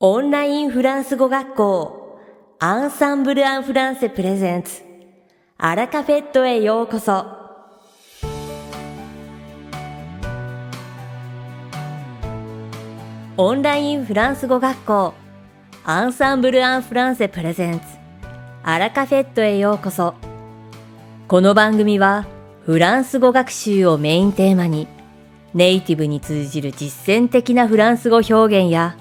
オンラインフランス語学校アンサンブル・アン・フランセプレゼンツアラカフェットへようこそ。オンラインフランス語学校アンサンブル・アン・フランセプレゼンツアラカフェットへようこそ。この番組はフランス語学習をメインテーマにネイティブに通じる実践的なフランス語表現や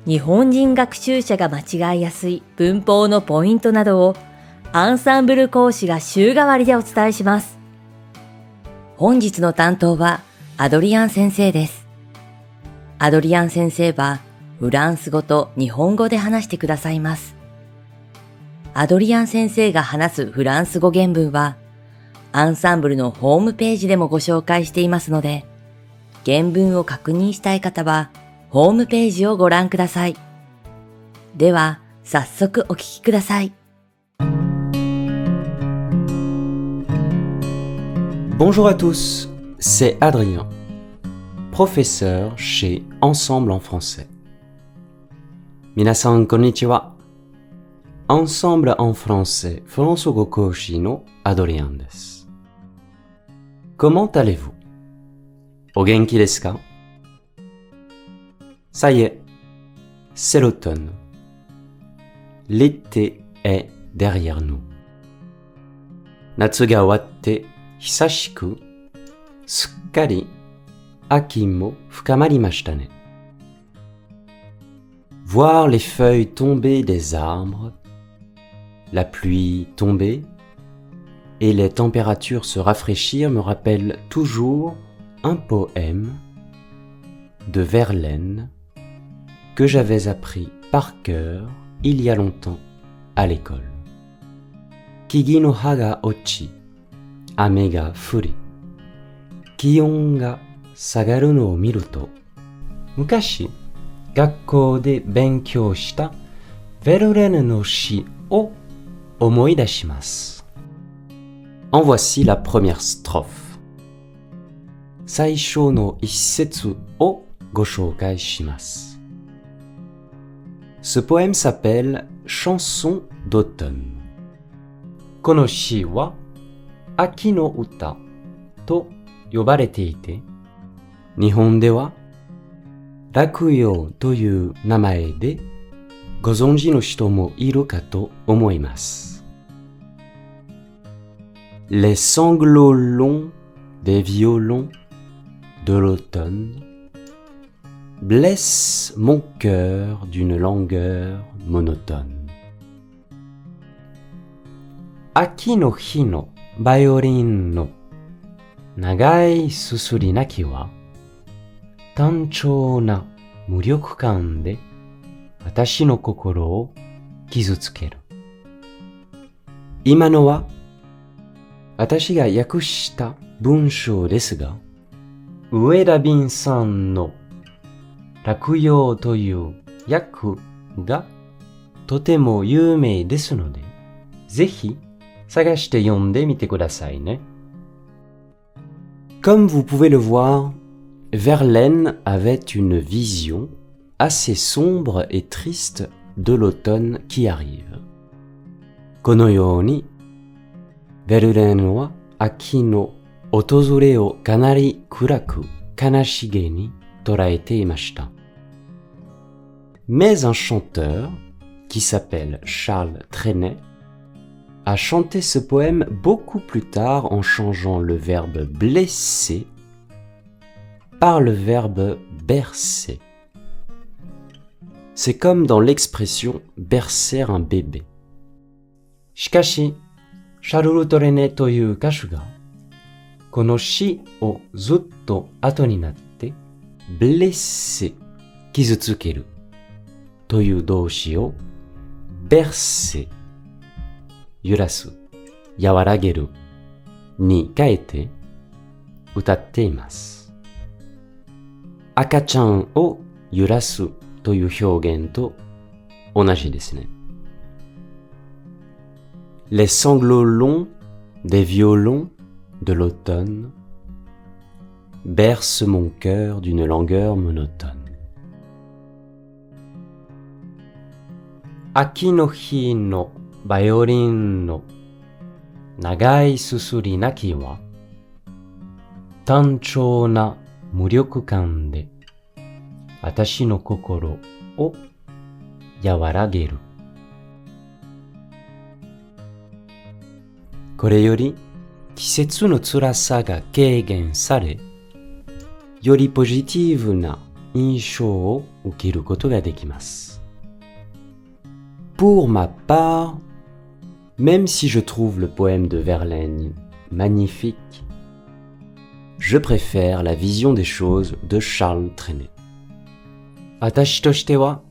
日本人学習者が間違いやすい文法のポイントなどをアンサンブル講師が週替わりでお伝えします。本日の担当はアドリアン先生です。アドリアン先生はフランス語と日本語で話してくださいます。アドリアン先生が話すフランス語原文はアンサンブルのホームページでもご紹介していますので、原文を確認したい方はホームページをご覧ください。では、早速お聞きください。Bonjour à tous, c'est Adrien, professeur chez Ensemble en français. Minasan konnichiwa. Ensemble en français, フランス語講師のAdrienです。Comment allez-vous? お元気ですか? Ça y est, c'est l'automne. L'été est derrière nous. 夏が終わって久しく、すっかり秋も深まりましたね。Voir les feuilles tomber des arbres, la pluie tomber et les températures se rafraîchir me rappelle toujours un poème de Verlaine que j'avais appris par cœur il y a longtemps à l'école. Kigi no ha ga ochi, ame ga furi, kion ga sagaru no o miru to, mukashi, gakkou de benkyou shita Verlaine no shi o omoidashimasu. En voici la première strophe. Saisho no issetsu o go shoukai shimasu. Ce poème s'appelle Chanson d'automne. Kono shi wa Aki no uta to yobarete ite, Nihon de wa Rakuyo toyu namae de gozonji no hito mo iru ka to omoimasu. Les sanglots longs des violons de l'automne blesse mon cœur d'une langueur monotone. Aki no hi no violin no nagai susuri naki wa tanchou na muryokukan de watashi no kokoro o kizutsukeru. Ima no wa watashi ga yakushita bunshou desu ga, Ueda Bin-san no Rakuyo toyu yaku ga totemo yumei desu node, zehi sagashite yonde mite kudasai ne. Comme vous pouvez le voir, Verlaine avait une vision assez sombre et triste de l'automne qui arrive. Kono you ni, Verlaine wa aki no otozore o kanari kuraku kanashige ni toraete imashita. Mais un chanteur, qui s'appelle Charles Trenet, a chanté ce poème beaucoup plus tard en changeant le verbe blesser par le verbe bercer. C'est comme dans l'expression bercer un bébé. Shikashi, Charles Trenet toyu kashu ga, kono shi o zutto ato ni natte, blesser, kizutsukeru, toyu doushi o bercer, yurasu, yawarageru ni kaete utatte imasu. Akachan o yurasu toyu hyougen to onaji desu ne. Les sanglots longs des violons de l'automne bercent mon cœur d'une langueur monotone. 秋の日のバイオリンの長いすすり泣きは単調な無力感で私の心を和らげる。これより季節の辛さが軽減され、よりポジティブな印象を受けることができます。Pour ma part, même si je trouve le poème de Verlaine magnifique, je préfère la vision des choses de Charles Trenet. 私としては、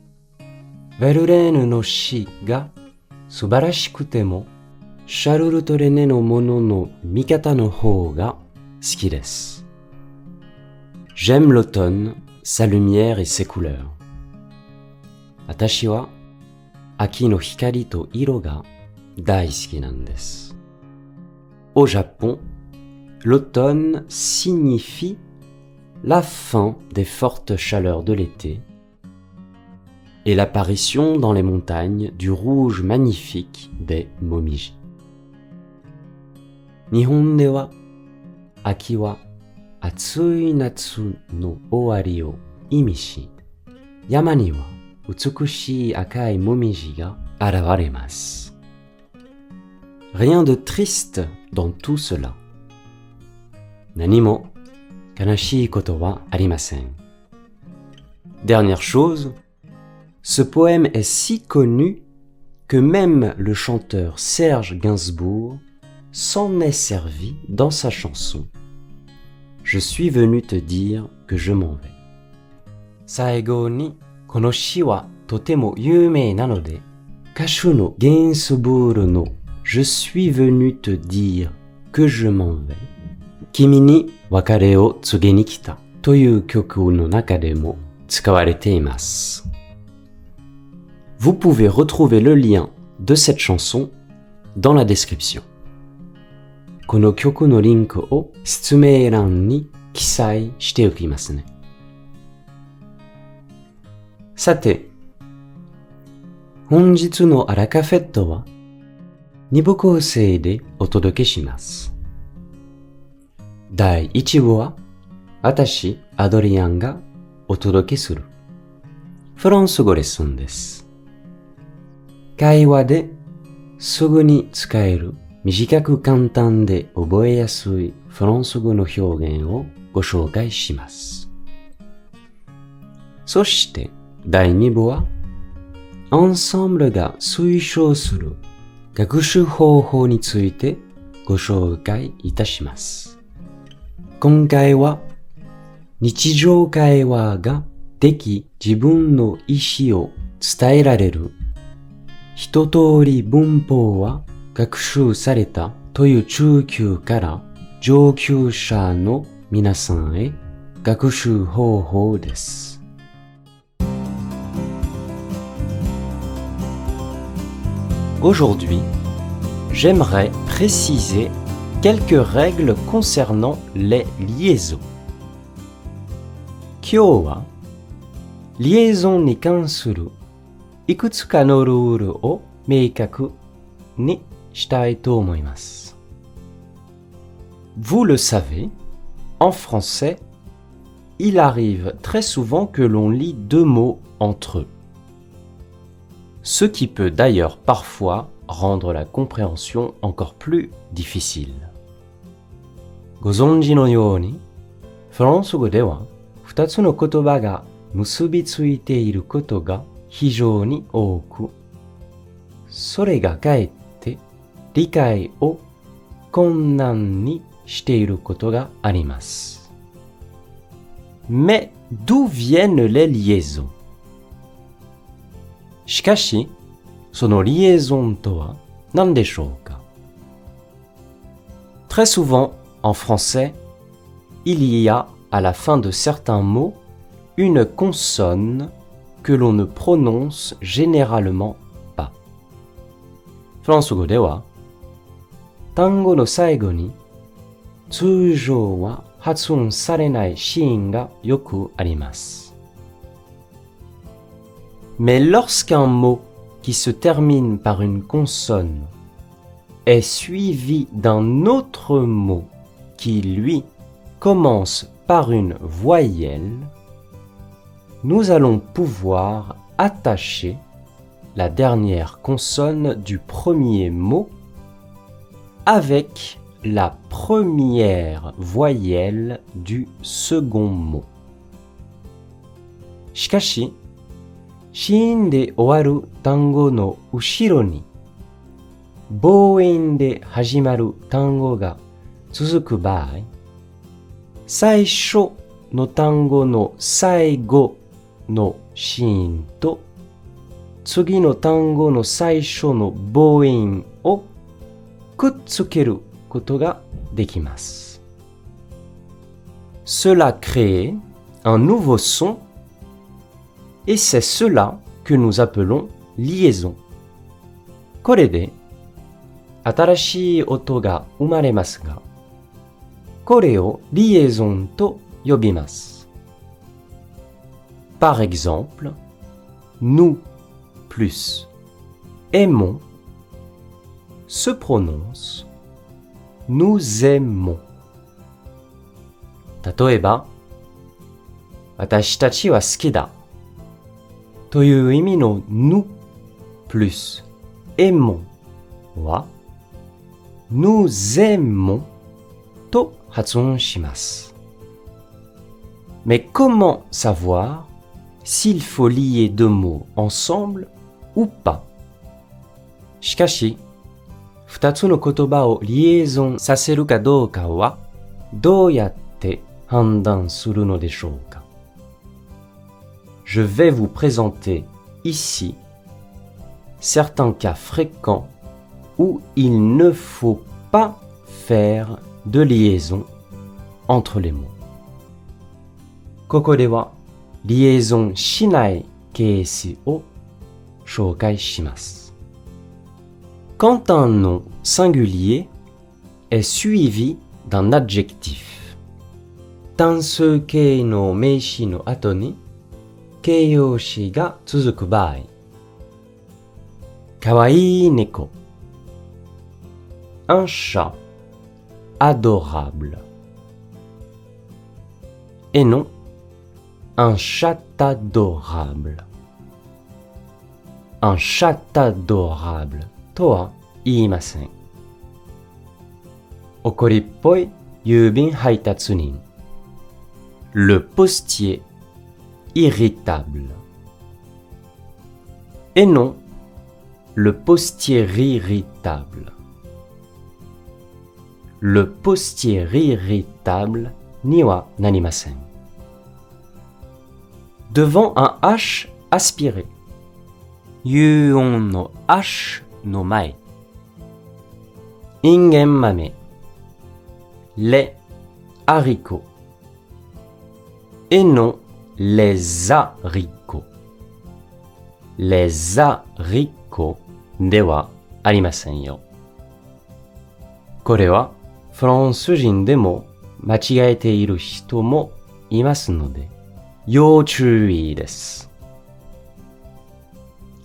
ヴェルレーヌの詩が素晴らしくても、シャルル・トレネのものの見方の方が好きです。J'aime l'automne, sa lumière et ses couleurs. 私は秋の光と色が大好きなんです。Au Japon, l'automne signifie la fin des fortes chaleurs de l'été et l'apparition dans les montagnes du rouge magnifique des momiji. 日本では秋は暑い夏の終わりを意味し、山には美しい赤いもみじが現れます。Rien de triste dans tout cela. 何も悲しいことはありません。Dernière chose, ce poème est si connu que même le chanteur Serge Gainsbourg s'en est servi dans sa chanson. Je suis venu te dire que je m'en vais. 最後にこの詩はとても有名なので、歌手のゲンスブールの Je suis venu te dire que je m'en vais 君に別れを告げに来たという曲の中でも使われています。Vous pouvez retrouver le lien de cette chanson dans la description. この曲のリンクを説明欄に記載しておきますね。さて、本日のアラカフェットは2部構成でお届けします。第1部は私、アドリアンがお届けするフランス語レッスンです。会話ですぐに使える短く簡単で覚えやすいフランス語の表現をご紹介します。そして第2部はアンサンブルが推奨する学習方法についてご紹介いたします。今回は日常会話ができ自分の意思を伝えられる一通り文法は学習されたという中級から上級者の皆さんへ学習方法です。Aujourd'hui, j'aimerais préciser quelques règles concernant les liaisons. 今日はリエゾンに関するいくつかのルールを明確にしたいと思います。Vous le savez, en français, il arrive très souvent que l'on lit deux mots entre eux, ce qui peut d'ailleurs parfois rendre la compréhension encore plus difficile. ご存知のように、フランス語では2つの言葉が結びついていることが非常に多く、それがかえって理解を困難にしていることがあります。Mais d'où viennent les liaisons? しかし、そのリエゾンとは何でしょうか? Très souvent, en français, il y a à la fin de certains mots une consonne que l'on ne prononce généralement pas. フランス語では、単語の最後に通常は発音されないシーンがよくあります。Mais lorsqu'un mot qui se termine par une consonne est suivi d'un autre mot qui, lui, commence par une voyelle, nous allons pouvoir attacher la dernière consonne du premier mot avec la première voyelle du second mot. しかし、子音で終わる単語の後ろに母音で始まる単語が続く場合、最初の単語の最後の子音と次の単語の最初の母音をくっつけることができます。Cela crée un nouveau son et c'est cela que nous appelons liaison. これで新しい音が生まれますが、これをリエゾンと呼びます。Par exemple, nous plus aimons se prononce nous aimons. 例えば、私たちは好きだという意味の nous plus aimons は nous aimons と発音します。Mais comment savoir s'il faut lier deux mots ensemble ou pas? しかし、二つの言葉をリエゾンさせるかどうかはどうやって判断するのでしょうか? Je vais vous présenter ici certains cas fréquents où il ne faut pas faire de liaison entre les mots. ここではリエゾンしないケースを紹介します。Quand un nom singulier est suivi d'un adjectif, 単数形の名詞の後に形容詞が続く場合、かわいい猫、un chat adorable, et non un chat adorable. Un chat adorable とは言いません。怒りっぽい郵便配達人、le postier irritable. Et non, le postier irritable. Le postier irritable にはなりません。Devant un H aspiré. 有音の H の前。インゲン豆。les haricots. Et non, les haricots. Les haricots ではありませんよ。これはフランス人でも間違えている人もいますので、要注意です。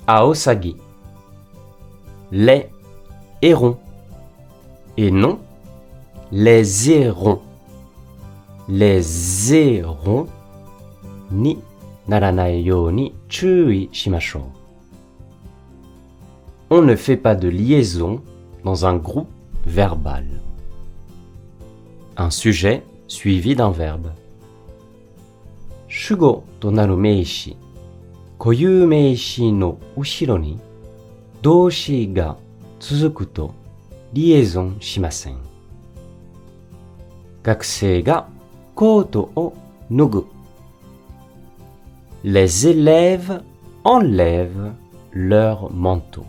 アオサギ、les hérons, et non, les hérons. Les hérons にならないように注意しましょう。On ne fait pas de liaison dans un groupe verbal. Un sujet suivi d'un verbe. 主語となる名詞、固有名詞の後ろに動詞が続くとリエゾンしません。学生がコートを脱ぐ。Les élèves enlèvent leur manteau.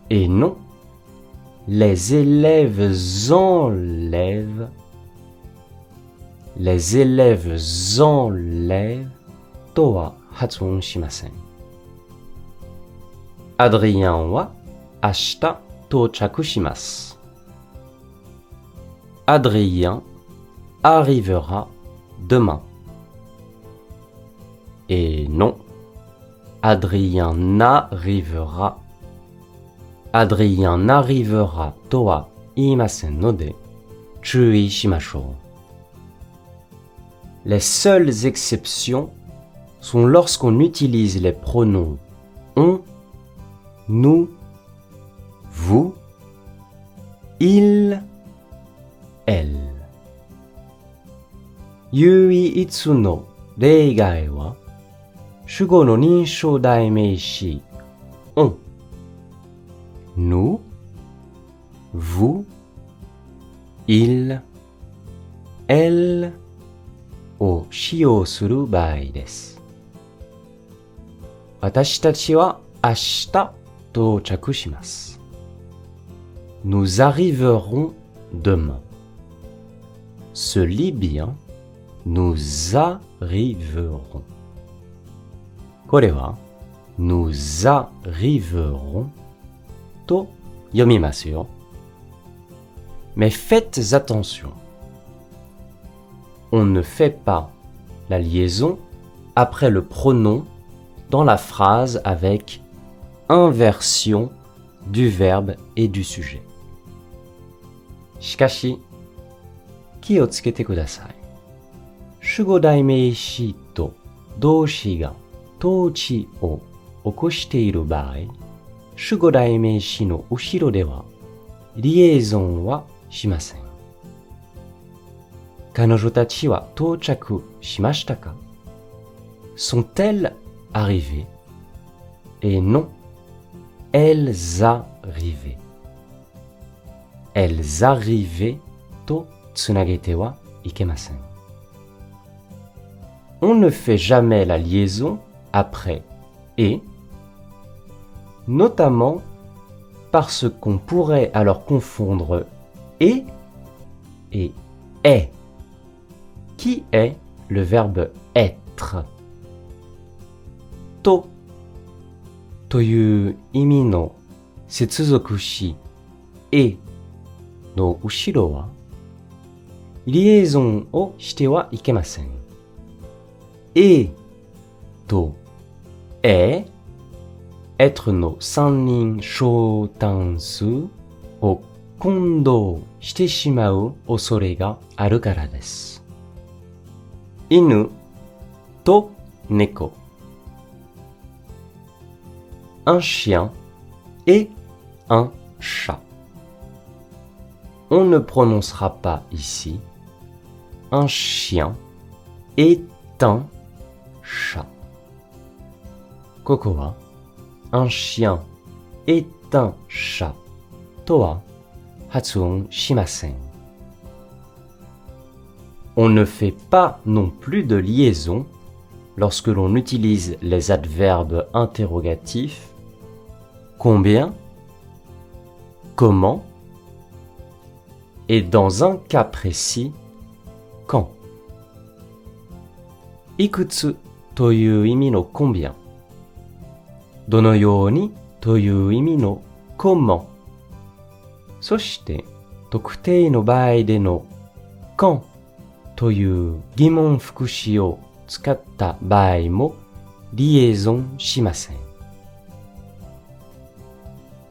Et non, les élèves enlèvent. Les élèves enlèvent とは発音しません。アドリアンは明日到着します。Adrien arrivera demain. Et non, Adrien n'arrivera. Adrien n'arrivera とは言いませんので、注意しましょう。Les seules exceptions sont lorsqu'on utilise les pronoms on, nous, vous, il, elle. 唯一の例外は、主語の認証代名詞 on, nous, vous, il, elle を使用する場合です。私たちは明日到着します。Nous arriverons demain. Se lit bien, nous arriverons. これは nous arriverons と読みますよ。Mais faites attention. On ne fait pas la liaison après le pronom dans la phrase avec inversion du verbe et du sujet. しかし、気をつけてください。主語代名詞と動詞が統治を起こしている場合、主語代名詞の後ろではリエゾンはしません。彼女たちは到着しましたか？ Sont-elles arrivées? Et non, elles arrivaient. Elles arrivaient とつなげてはいけません。On ne fait jamais la liaison après et, notamment parce qu'on pourrait alors confondre et est, qui est le verbe être. To という意味の接続詞etの後ろはリエゾンをしてはいけません。et とest、être の三人称単数を混同してしまう恐れがあるからです。犬と猫。Un chien et un chat. On ne prononcera pas ici un chien est un chat. ここは un chien est un chat とは発音しません。On ne fait pas non plus de liaison lorsque l'on utilise les adverbes interrogatifs combien, comment et dans un cas précis, quand. いくつという意味の combien どのようにという意味の comment そして特定の場合での quand という疑問副詞を使った場合もリエゾンしません。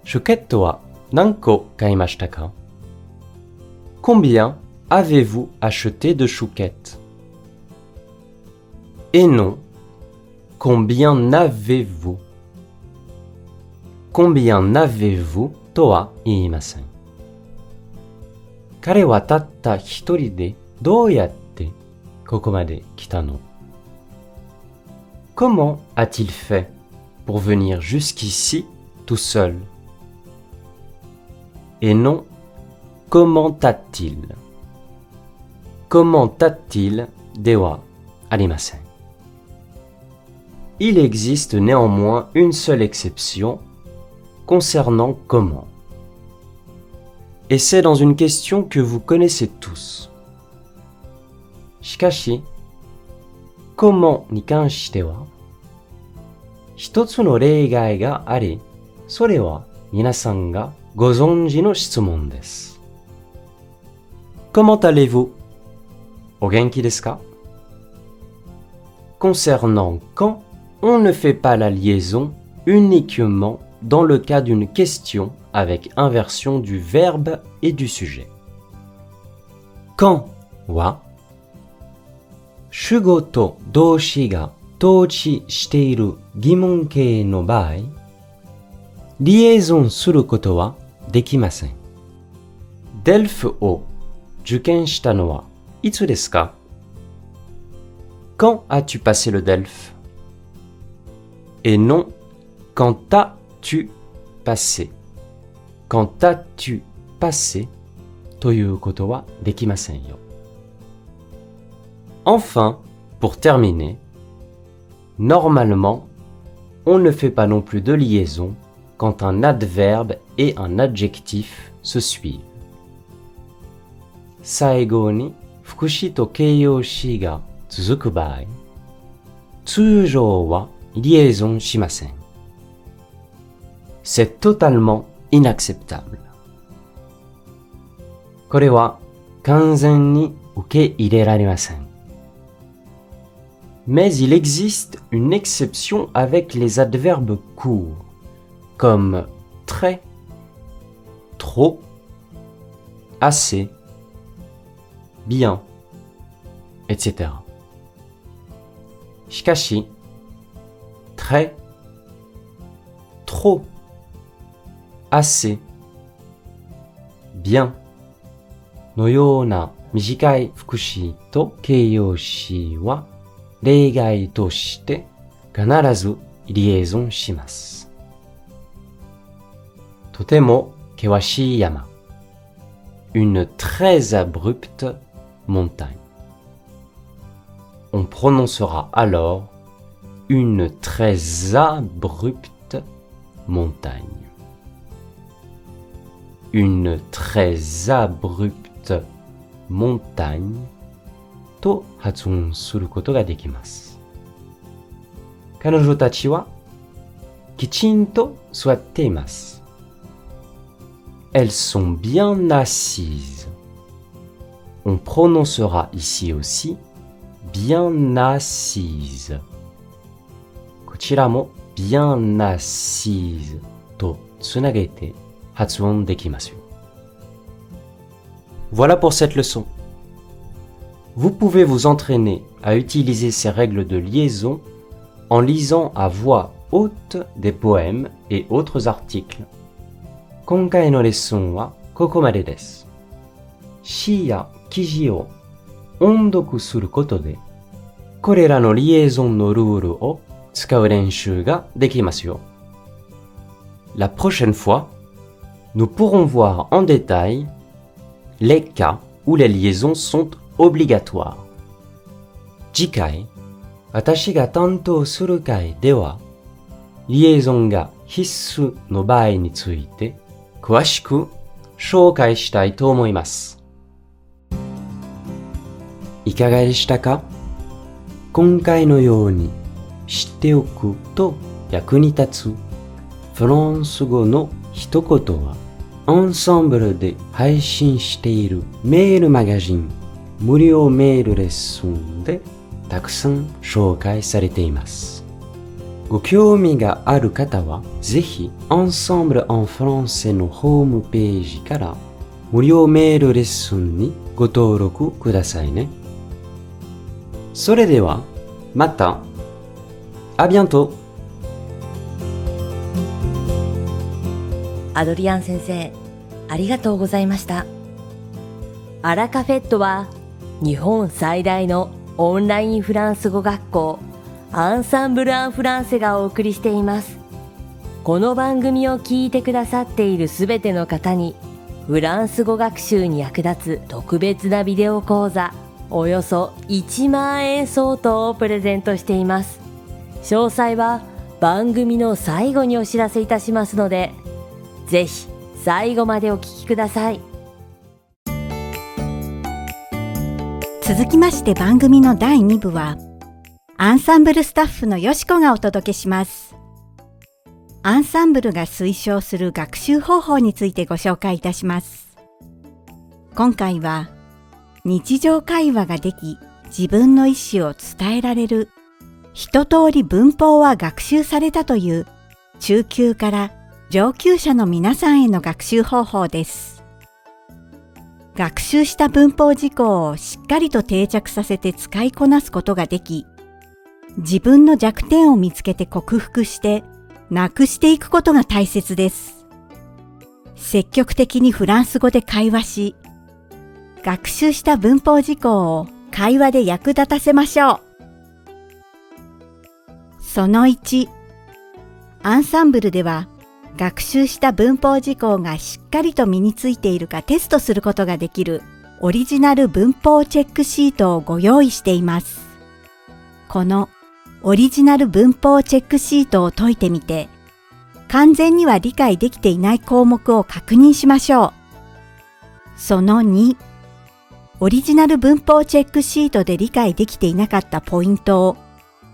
チョケットは何個買いましたか？ Combien avez-vous acheté de chouquettes? Et non, combien n'avez-vous? Combien n'avez-vous とは言いません。彼はたった一人でどうやってここまで来たの？ Comment a-t-il fait pour venir jusqu'ici tout seul? Et non, comment a-t-il? Comment a-t-il ではありません。Il existe néanmoins une seule exception concernant comment. Et c'est dans une question que vous connaissez tous. しかし、comment に関しては、一つの例外があり、それは皆さんがご存知の質問です。Comment allez-vous? お元気ですか？ Concernant quand on ne fait pas la liaison uniquement dans le cas d'une question avec inversion du verbe et du sujet. Quand wa shugo to doushi ga touchi shiteiru gimon kei no baai, liaison suru koto wa dekimasen. DELF o juken shita no wa itsu desu ka? Quand as-tu passé le DELF? Et non, quand as-tu passé? Quand as-tu passé? Toyu koto wa dekimasen yo. Enfin, pour terminer, normalement, on ne fait pas non plus de liaison quand un adverbe et un adjectif se suivent. Saigo ni fukushi to keiyoshi ga tsuzuku baai, tsujou wa liaison shimasen. C'est totalement inacceptable. Kore wa kanzen ni ukeireraremasen. Mais il existe une exception avec les adverbes courts, comme très, trop, assez, bien, etc. Shikashi, très, trop, assez, bien, no you na mijikai fukushi to keiyoshi wa reigai to shite kanarazu liaison shimasu. Totemo kewashii yama. Une très abrupte montagne. On prononcera alors une très abrupte montagne. Une très abrupte montagne to hatsuon suru koto ga dekimasu. Kanojo tachi wa kichinto suatte imasu. Elles sont bien assises. On prononcera ici aussi bien assise. Kochira mo bien assise to tsunagete hatsuon dekimasu. Voilà pour cette leçon. Vous pouvez vous entraîner à utiliser ces règles de liaison en lisant à voix haute des poèmes et autres articles. 今回のレッスンはここまでです。詩や記事を音読することで、これらのリエゾンのルールを使う練習ができますよ。La prochaine fois, nous pourrons voir en détail les cas où les liaisons sont obligatoires. 次回、私が担当する回では、リエゾンが必須の場合について、詳しく紹介したいと思います。いかがでしたか？今回のように知っておくと役に立つフランス語の一言はアンサンブルで配信しているメールマガジン無料メールレッスンでたくさん紹介されています。ご興味がある方は、ぜひ、Ensemble en Français のホームページから、無料メールレッスンにご登録くださいね。それでは、また。À bientôt! アドリアン先生、ありがとうございました。アラカフェットは、日本最大のオンラインフランス語学校、アンサンブル・アン・フランセがお送りしています。この番組を聞いてくださっているすべての方に、フランス語学習に役立つ特別なビデオ講座、およそ1万円相当をプレゼントしています。詳細は番組の最後にお知らせいたしますので、ぜひ最後までお聞きください。続きまして番組の第2部は、アンサンブルスタッフのよしこがお届けします。アンサンブルが推奨する学習方法についてご紹介いたします。今回は、日常会話ができ、自分の意思を伝えられる一通り文法は学習されたという中級から上級者の皆さんへの学習方法です。学習した文法事項をしっかりと定着させて使いこなすことができ、自分の弱点を見つけて克服してなくしていくことが大切です。積極的にフランス語で会話し、学習した文法事項を会話で役立たせましょう。その1、アンサンブルでは学習した文法事項がしっかりと身についているかテストすることができるオリジナル文法チェックシートをご用意しています。このオリジナル文法チェックシートを解いてみて、完全には理解できていない項目を確認しましょう。その2、オリジナル文法チェックシートで理解できていなかったポイントを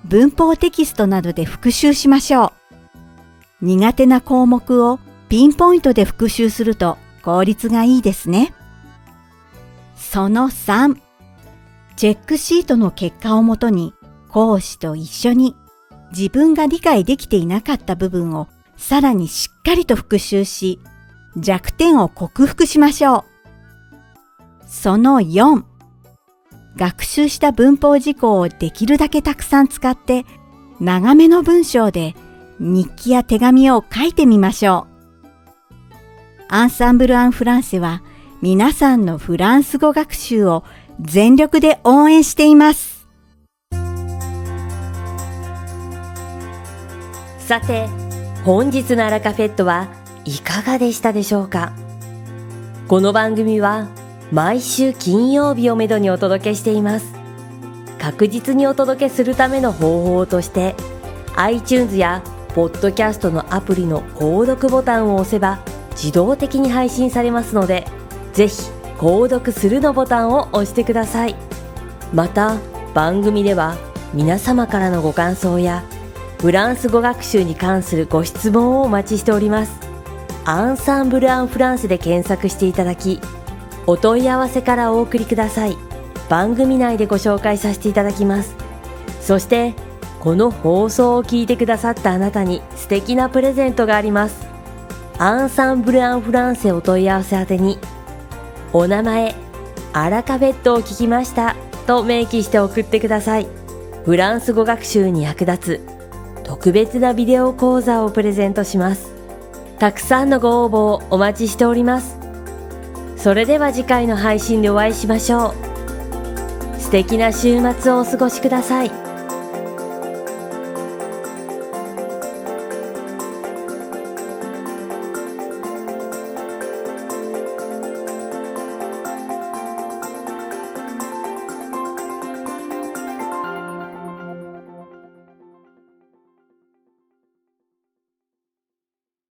文法テキストなどで復習しましょう。苦手な項目をピンポイントで復習すると効率がいいですね。その3、チェックシートの結果をもとに講師と一緒に自分が理解できていなかった部分をさらにしっかりと復習し、弱点を克服しましょう。その4、学習した文法事項をできるだけたくさん使って長めの文章で日記や手紙を書いてみましょう。アンサンブル・アン・フランセは皆さんのフランス語学習を全力で応援しています。さて、本日のアラカフェットはいかがでしたでしょうか。この番組は毎週金曜日をめどにお届けしています。確実にお届けするための方法として iTunes やポッドキャストのアプリの購読ボタンを押せば自動的に配信されますので、ぜひ購読するのボタンを押してください。また番組では皆様からのご感想やフランス語学習に関するご質問をお待ちしております。アンサンブル・アン・フランセで検索していただき、お問い合わせからお送りください。番組内でご紹介させていただきます。そしてこの放送を聞いてくださったあなたに素敵なプレゼントがあります。アンサンブル・アン・フランセお問い合わせ宛てに、お名前、アラカフェットを聞きましたと明記して送ってください。フランス語学習に役立つ特別なビデオ講座をプレゼントします。たくさんのご応募をお待ちしております。それでは次回の配信でお会いしましょう。素敵な週末をお過ごしください。